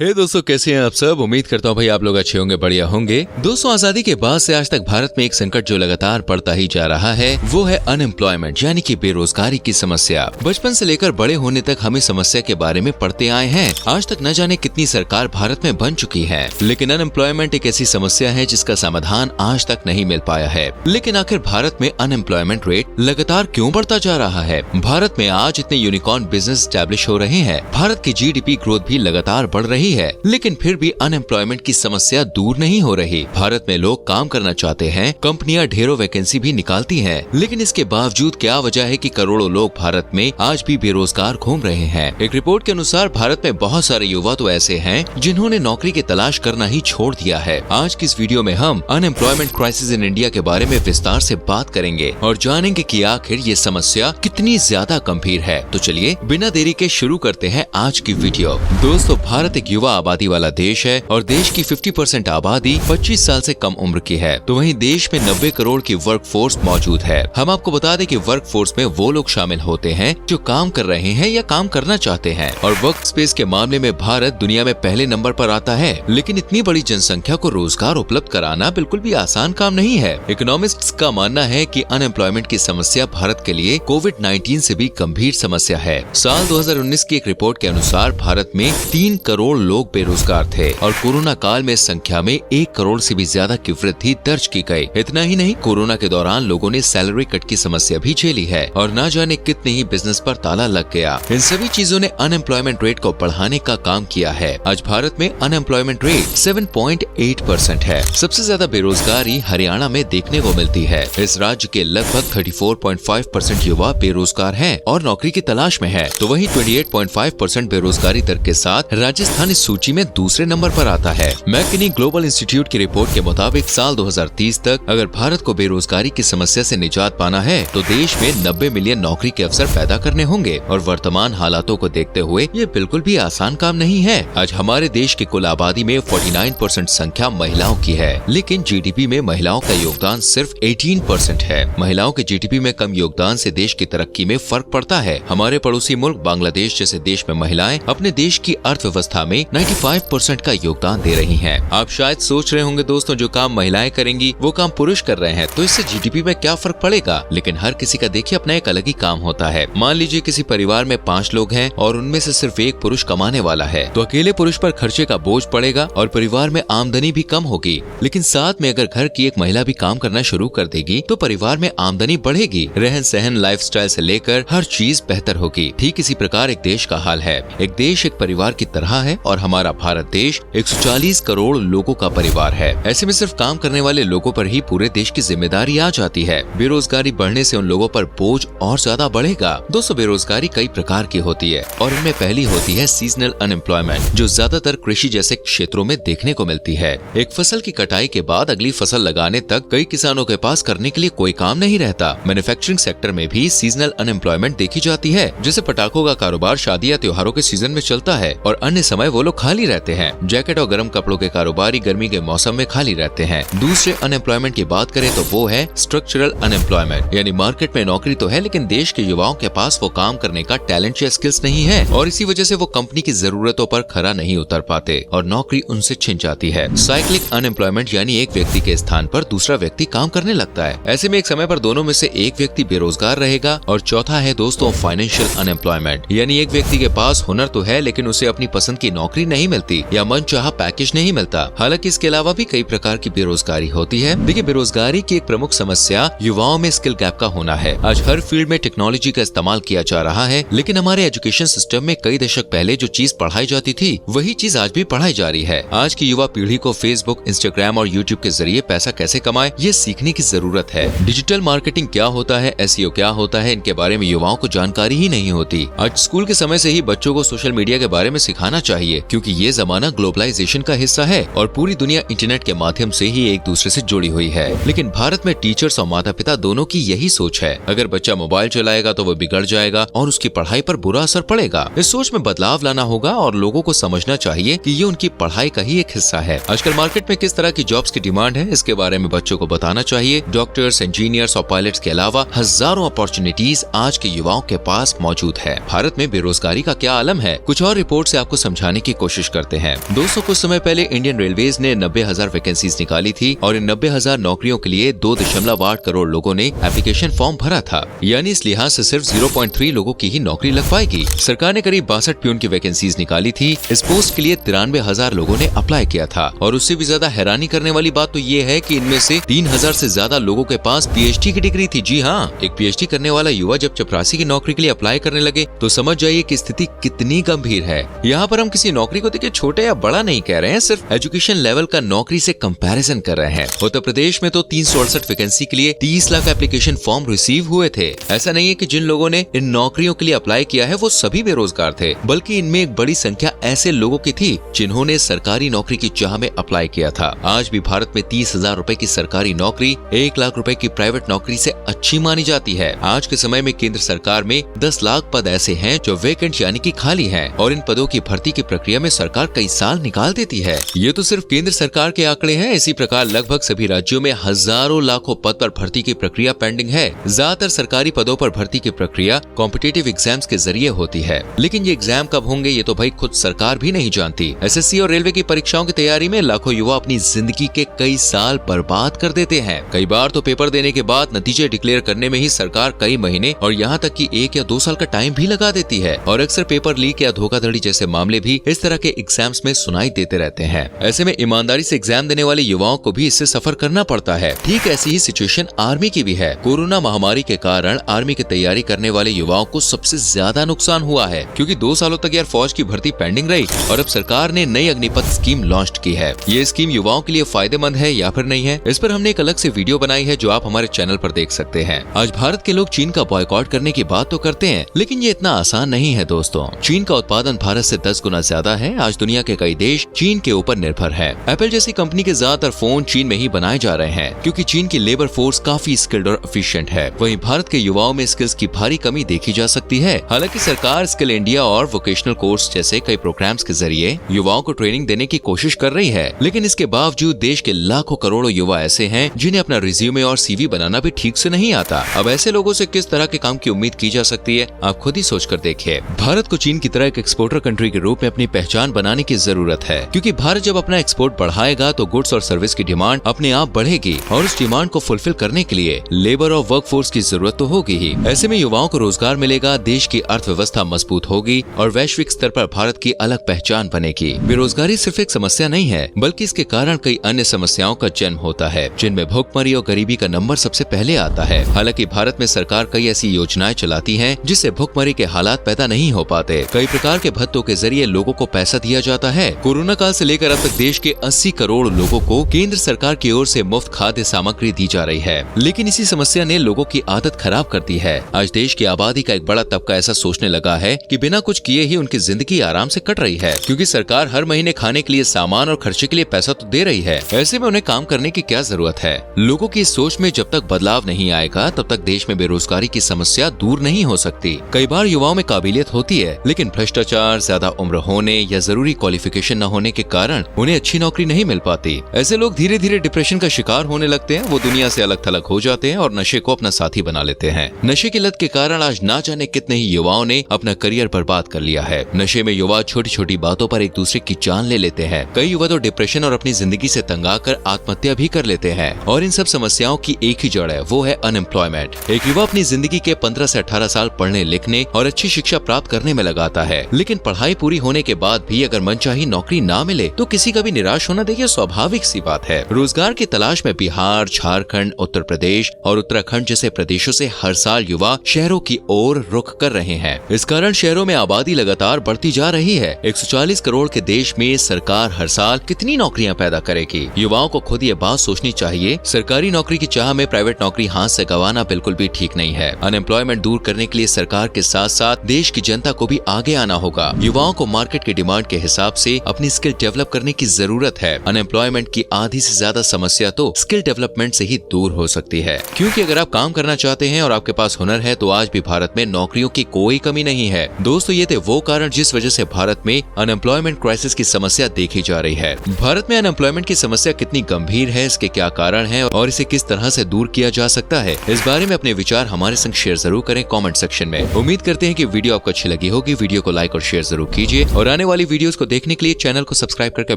हे दोस्तों, कैसे हैं आप सब। उम्मीद करता हूँ भाई आप लोग अच्छे होंगे, बढ़िया होंगे। दोस्तों, आजादी के बाद से आज तक भारत में एक संकट जो लगातार बढ़ता ही जा रहा है वो है अनएम्प्लॉयमेंट यानी कि बेरोजगारी की समस्या। बचपन से लेकर बड़े होने तक हम इस समस्या के बारे में पढ़ते आए हैं। आज तक न जाने कितनी सरकार भारत में बन चुकी है, लेकिन अनएम्प्लॉयमेंट एक ऐसी समस्या है जिसका समाधान आज तक नहीं मिल पाया है। लेकिन आखिर भारत में अनएम्प्लॉयमेंट रेट लगातार क्यों बढ़ता जा रहा है। भारत में आज इतने यूनिकॉर्न बिजनेस स्टैब्लिश हो रहे हैं, भारत की GDP ग्रोथ भी लगातार बढ़ रही है, लेकिन फिर भी अनएम्प्लॉयमेंट की समस्या दूर नहीं हो रही। भारत में लोग काम करना चाहते हैं, कंपनियां ढेरों वैकेंसी भी निकालती हैं, लेकिन इसके बावजूद क्या वजह है कि करोड़ों लोग भारत में आज भी बेरोजगार घूम रहे हैं। एक रिपोर्ट के अनुसार भारत में बहुत सारे युवा तो ऐसे हैं जिन्होंने नौकरी की तलाश करना ही छोड़ दिया है। आज की इस वीडियो में हम अनएम्प्लॉयमेंट क्राइसिस इन इंडिया के बारे में विस्तार से बात करेंगे और जानेंगे कि आखिर ये समस्या कितनी ज्यादा गंभीर है। तो चलिए बिना देरी के शुरू करते हैं आज की वीडियो। दोस्तों, भारत एक युवा आबादी वाला देश है और देश की 50% आबादी 25 साल से कम उम्र की है। तो वहीं देश में 90 करोड़ की वर्क फोर्स मौजूद है। हम आपको बता दें कि वर्क फोर्स में वो लोग शामिल होते हैं जो काम कर रहे हैं या काम करना चाहते हैं। और वर्क स्पेस के मामले में भारत दुनिया में पहले नंबर पर आता है। लेकिन इतनी बड़ी जनसंख्या को रोजगार उपलब्ध कराना बिल्कुल भी आसान काम नहीं है। इकोनॉमिस्ट्स का मानना है कि अनएम्प्लॉयमेंट की समस्या भारत के लिए कोविड-19 से भी गंभीर समस्या है। साल 2019 की एक रिपोर्ट के अनुसार भारत में 3 करोड़ लोग बेरोजगार थे और कोरोना काल में संख्या में 1 करोड़ से भी ज्यादा की वृद्धि दर्ज की गई। इतना ही नहीं, कोरोना के दौरान लोगों ने सैलरी कट की समस्या भी झेली है और न जाने कितने ही बिजनेस पर ताला लग गया। इन सभी चीजों ने अनएम्प्लॉयमेंट रेट को बढ़ाने का काम किया है। आज भारत में अनएम्प्लॉयमेंट रेट 7.8% है। सबसे ज्यादा बेरोजगारी हरियाणा में देखने को मिलती है। इस राज्य के लगभग 34.5% युवा बेरोजगार हैं और नौकरी की तलाश में है। तो वहीं 28.5% बेरोजगारी दर के साथ राजस्थान इस सूची में दूसरे नंबर पर आता है। मैकिनी ग्लोबल इंस्टीट्यूट की रिपोर्ट के मुताबिक साल 2030 तक अगर भारत को बेरोजगारी की समस्या से निजात पाना है तो देश में 90 मिलियन नौकरी के अवसर पैदा करने होंगे। और वर्तमान हालातों को देखते हुए ये बिल्कुल भी आसान काम नहीं है। आज हमारे देश की कुल आबादी में 49% संख्या महिलाओं की है, लेकिन GDP में महिलाओं का योगदान सिर्फ 18% है। महिलाओं के GDP में कम योगदान से देश की तरक्की में फर्क पड़ता है। हमारे पड़ोसी मुल्क बांग्लादेश जैसे देश में महिलाएं अपने देश की अर्थव्यवस्था में 95% का योगदान दे रही हैं। आप शायद सोच रहे होंगे दोस्तों, जो काम महिलाएं करेंगी वो काम पुरुष कर रहे हैं तो इससे GDP में क्या फर्क पड़ेगा। लेकिन हर किसी का देखिए अपना एक अलग ही काम होता है। मान लीजिए किसी परिवार में 5 लोग हैं और उनमें से सिर्फ एक पुरुष कमाने वाला है, तो अकेले पुरुष पर खर्चे का बोझ पड़ेगा और परिवार में आमदनी भी कम होगी। लेकिन साथ में अगर घर की एक महिला भी काम करना शुरू कर देगी तो परिवार में आमदनी बढ़ेगी, रहन सहन लाइफस्टाइल से लेकर हर चीज बेहतर होगी। ठीक इसी प्रकार एक देश का हाल है। एक देश एक परिवार की तरह है और हमारा भारत देश 140 करोड़ लोगों का परिवार है। ऐसे में सिर्फ काम करने वाले लोगों पर ही पूरे देश की जिम्मेदारी आ जाती है। बेरोजगारी बढ़ने से उन लोगों पर बोझ और ज्यादा बढ़ेगा। दोस्तों, बेरोजगारी कई प्रकार की होती है और इनमें पहली होती है सीजनल अनएम्प्लॉयमेंट, जो ज्यादातर कृषि जैसे क्षेत्रों में देखने को मिलती है। एक फसल की कटाई के बाद अगली फसल लगाने तक कई किसानों के पास करने के लिए कोई काम नहीं रहता। मैन्युफैक्चरिंग सेक्टर में भी सीजनल अनएम्प्लॉयमेंट देखी जाती है। जैसे पटाखों का कारोबार शादी या त्योहारों के सीजन में चलता है और अन्य समय वो लोग खाली रहते हैं। जैकेट और गर्म कपड़ों के कारोबारी गर्मी के मौसम में खाली रहते हैं। दूसरे अनएम्प्लॉयमेंट की बात करें तो वो है स्ट्रक्चरल अनएम्प्लॉयमेंट, यानी मार्केट में नौकरी तो है लेकिन देश के युवाओं के पास वो काम करने का टैलेंट या स्किल्स नहीं है और इसी वजह से वो कंपनी की जरूरतों पर खरा नहीं उतर पाते और नौकरी उनसे छिन जाती है। साइक्लिक अनएम्प्लॉयमेंट यानी एक व्यक्ति के स्थान पर दूसरा व्यक्ति काम करने लगता है। ऐसे में एक समय पर दोनों में से एक व्यक्ति बेरोजगार रहेगा। और चौथा है दोस्तों फाइनेंशियल अनएम्प्लॉयमेंट, यानी एक व्यक्ति के पास हुनर तो है लेकिन उसे अपनी पसंद की नौकरी नहीं मिलती या मनचाहा पैकेज नहीं मिलता। हालांकि इसके अलावा भी कई प्रकार की बेरोजगारी होती है। देखिए, बेरोजगारी की एक प्रमुख समस्या युवाओं में स्किल गैप का होना है। आज हर फील्ड में टेक्नोलॉजी का इस्तेमाल किया जा रहा है, लेकिन हमारे एजुकेशन सिस्टम में कई दशक पहले जो चीज पढ़ाई जाती थी वही चीज आज भी पढ़ाई जा रही है। आज की युवा पीढ़ी को फेसबुक, इंस्टाग्राम और यूट्यूब के जरिए पैसा कैसे कमाए ये सीखने की जरूरत है। डिजिटल मार्केटिंग क्या होता है, SEO क्या होता है, इनके बारे में युवाओं को जानकारी ही नहीं होती। आज स्कूल के समय से ही बच्चों को सोशल मीडिया के बारे में सिखाना चाहिए, क्योंकि ये जमाना ग्लोबलाइजेशन का हिस्सा है और पूरी दुनिया इंटरनेट के माध्यम से ही एक दूसरे से जुड़ी हुई है। लेकिन भारत में टीचर्स और माता पिता दोनों की यही सोच है। अगर बच्चा मोबाइल चलाएगा तो वो बिगड़ जाएगा और उसकी पढ़ाई पर बुरा असर पड़ेगा। इस सोच में बदलाव लाना होगा और लोगों को समझना चाहिए कि ये उनकी पढ़ाई का ही एक हिस्सा है। आजकल मार्केट में किस तरह की जॉब्स की डिमांड है इसके बारे में बच्चों को बताना चाहिए। डॉक्टर्स, इंजीनियर्स और पायलट्स के अलावा हजारों अपॉर्चुनिटीज आज के युवाओं के पास मौजूद है। भारत में बेरोजगारी का क्या आलम है, कुछ और रिपोर्ट से आपको समझाने की की कोशिश करते हैं। दोस्तों, कुछ समय पहले इंडियन रेलवेज ने 90,000 वैकेंसीज निकाली थी और इन 90,000 नौकरियों के लिए 2.8 करोड़ लोगों ने एप्लीकेशन फॉर्म भरा था। यानी इस लिहाज से सिर्फ 0.3 लोगों की ही नौकरी लग पाएगी। सरकार ने करीब 62 प्यून की वैकेंसीज निकाली थी। इस पोस्ट के लिए 93,000 लोगों ने अप्लाई किया था और उससे भी ज्यादा हैरानी करने वाली बात तो ये है कि इनमें से 3,000 से ज्यादा लोगों के पास पीएचडी की डिग्री थी। जी हाँ, एक पीएचडी करने वाला युवा जब चपरासी की नौकरी के लिए अप्लाई करने लगे तो समझ जाइए कि स्थिति कितनी गंभीर है। यहाँ पर हम किसी नौकरी को देखिए छोटे या बड़ा नहीं कह रहे हैं, सिर्फ एजुकेशन लेवल का नौकरी से कंपैरिजन कर रहे हैं। उत्तर प्रदेश में तो 368 वैकेंसी के लिए 30 लाख एप्लीकेशन फॉर्म रिसीव हुए थे। ऐसा नहीं है कि जिन लोगों ने इन नौकरियों के लिए अप्लाई किया है वो सभी बेरोजगार थे, बल्कि इनमें एक बड़ी संख्या ऐसे लोगों की थी जिन्होंने सरकारी नौकरी की चाह में अप्लाई किया था। आज भी भारत में 30,000 रुपए की सरकारी नौकरी 1 लाख रुपए की प्राइवेट नौकरी से अच्छी मानी जाती है। आज के समय में केंद्र सरकार में 10 लाख पद ऐसे हैं जो वेकेंट यानी कि खाली हैं और इन पदों की भर्ती की प्रक्रिया में सरकार कई साल निकाल देती है। ये तो सिर्फ केंद्र सरकार के आंकड़े हैं। इसी प्रकार लगभग सभी राज्यों में हजारों लाखों पद पर भर्ती की प्रक्रिया पेंडिंग है। ज्यादातर सरकारी पदों पर भर्ती की प्रक्रिया कॉम्पिटिटिव एग्जाम्स के जरिए होती है, लेकिन ये एग्जाम कब होंगे ये तो भाई खुद सरकार भी नहीं जानती। एसएससी और रेलवे की परीक्षाओं की तैयारी में लाखों युवा अपनी जिंदगी के कई साल बर्बाद कर देते हैं। कई बार तो पेपर देने के बाद नतीजे डिक्लेयर करने में ही सरकार कई महीने और यहाँ तक कि 1 या 2 साल का टाइम भी लगा देती है और अक्सर पेपर लीक या धोखाधड़ी जैसे मामले भी इस तरह के एग्जाम्स में सुनाई देते रहते हैं। ऐसे में ईमानदारी से एग्जाम देने वाले युवाओं को भी इससे सफर करना पड़ता है। ठीक ऐसी ही सिचुएशन आर्मी की भी है। कोरोना महामारी के कारण आर्मी की तैयारी करने वाले युवाओं को सबसे ज्यादा नुकसान हुआ है, क्योंकि 2 सालों तक यार फौज की भर्ती पेंडिंग रही और अब सरकार ने नई अग्निपथ स्कीम लॉन्च की है। ये स्कीम युवाओं के लिए फायदेमंद है या फिर नहीं है, इस पर हमने एक अलग से वीडियो बनाई है जो आप हमारे चैनल पर देख सकते हैं। आज भारत के लोग चीन का बॉयकॉट करने की बात तो करते हैं, लेकिन ये इतना आसान नहीं है दोस्तों। चीन का उत्पादन भारत से 10 गुना ज्यादा है। आज दुनिया के कई देश चीन के ऊपर निर्भर है। एप्पल जैसी कंपनी के ज्यादातर फोन चीन में ही बनाए जा रहे हैं, क्योंकि चीन की लेबर फोर्स काफी स्किल्ड और एफिशिएंट है। वहीं भारत के युवाओं में स्किल्स की भारी कमी देखी जा सकती है। हालांकि सरकार स्किल इंडिया और वोकेशनल कोर्स जैसे कई प्रोग्राम्स के जरिए युवाओं को ट्रेनिंग देने की कोशिश कर रही है, लेकिन इसके बावजूद देश के लाखों करोड़ों युवा ऐसे हैं जिन्हें अपना रिज्यूमे और सीवी बनाना भी ठीक से नहीं आता। अब ऐसे लोगों से किस तरह के काम की उम्मीद की जा सकती है, आप खुद ही सोच कर देखिए। भारत को चीन की तरह एक एक्सपोर्टर कंट्री के रूप में अपनी पहचान बनाने की जरूरत है, क्योंकि भारत जब अपना एक्सपोर्ट बढ़ाएगा तो गुड्स और सर्विस की डिमांड अपने आप बढ़ेगी और उस डिमांड को फुलफिल करने के लिए लेबर और वर्क फोर्स की जरूरत तो होगी ही। ऐसे में युवाओं को रोजगार मिलेगा, देश की अर्थव्यवस्था मजबूत होगी और वैश्विक स्तर पर भारत की अलग पहचान बनेगी। बेरोजगारी सिर्फ एक समस्या नहीं है, बल्कि इसके कारण कई अन्य समस्याओं का जन्म होता है, जिनमें भूखमरी और गरीबी का नंबर सबसे पहले आता है। हालांकि भारत में सरकार कई ऐसी योजनाएं चलाती है जिससे भूखमरी के हालात पैदा नहीं हो पाते। कई प्रकार के भत्तों के जरिए लोगों को पैसा दिया जाता है। कोरोना काल से लेकर अब तक देश के 80 करोड़ लोगों को केंद्र सरकार की ओर से मुफ्त खाद्य सामग्री दी जा रही है, लेकिन इसी समस्या ने लोगों की आदत खराब कर दी है। आज देश की आबादी का एक बड़ा तबका ऐसा सोचने लगा है कि बिना कुछ किए ही उनकी जिंदगी आराम से कट रही है, क्योंकि सरकार हर महीने खाने के लिए सामान और खर्चे के लिए पैसा तो दे रही है। ऐसे में उन्हें काम करने की क्या जरूरत है। लोगों की इस सोच में जब तक बदलाव नहीं आएगा तब तक देश में बेरोजगारी की समस्या दूर नहीं हो सकती। कई बार युवाओं में काबिलियत होती है, लेकिन भ्रष्टाचार, ज्यादा उम्र होने या जरूरी क्वालिफिकेशन न होने के कारण उन्हें अच्छी नौकरी नहीं मिल पाती। ऐसे लोग धीरे धीरे डिप्रेशन का शिकार होने लगते हैं। वो दुनिया से अलग थलग हो जाते हैं और नशे को अपना साथी बना लेते हैं। नशे की लत के कारण आज ना जाने कितने ही युवाओं ने अपना करियर बर्बाद कर लिया है। नशे में युवा छोटी छोटी बातों पर एक दूसरे की जान ले लेते हैं। कई युवा तो डिप्रेशन और अपनी जिंदगी से तंग आकर आत्महत्या भी कर लेते हैं। और इन सब समस्याओं की एक ही जड़ है, वो है अनएम्प्लॉयमेंट। एक युवा अपनी जिंदगी के 15 से 18 साल पढ़ने लिखने और अच्छी शिक्षा प्राप्त करने में लगाता है, लेकिन पढ़ाई पूरी होने के बाद भी अगर मनचाही नौकरी ना मिले तो किसी का भी निराश होना देखिए स्वाभाविक सी बात है। रोजगार की तलाश में बिहार, झारखंड, उत्तर प्रदेश और उत्तराखंड जैसे प्रदेशों से हर साल युवा शहरों की ओर रुख कर रहे हैं। इस कारण शहरों में आबादी लगातार बढ़ती जा रही है। 140 करोड़ के देश में सरकार हर साल कितनी नौकरियां पैदा करेगी? युवाओं को खुद ये बात सोचनी चाहिए। सरकारी नौकरी की चाह में प्राइवेट नौकरी हाथ से गंवाना बिल्कुल भी ठीक नहीं है। अनएम्प्लॉयमेंट दूर करने के लिए सरकार के साथ साथ देश की जनता को भी आगे आना होगा। युवाओं को मार्केट की डिमांड के हिसाब से अपनी स्किल डेवलप करने की जरूरत है। अनएम्प्लॉयमेंट की आधी से ज्यादा समस्या तो स्किल डेवलपमेंट से ही दूर हो सकती है, क्योंकि अगर आप काम करना चाहते हैं और आपके पास हुनर है तो आज भी भारत में नौकरियों की कोई कमी नहीं है। दोस्तों, ये थे वो कारण जिस वजह से भारत में अनएम्प्लॉयमेंट क्राइसिस की समस्या देखी जा रही है। भारत में अनएम्प्लॉयमेंट की समस्या कितनी गंभीर है, इसके क्या कारण है और इसे किस तरह से दूर किया जा सकता है, इस बारे में अपने विचार हमारे संग शेयर जरूर करें कमेंट सेक्शन में। उम्मीद करते हैं कि वीडियो आपको अच्छी लगी होगी। वीडियो को लाइक और शेयर जरूर कीजिए और आने वाली वीडियोस को देखने के लिए चैनल को सब्सक्राइब करके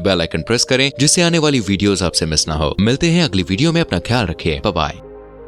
बेल आइकन प्रेस करें, जिससे आने वाली वीडियोस आपसे मिस ना हो। मिलते हैं अगली वीडियो में, अपना ख्याल रखिए, बाय बाय।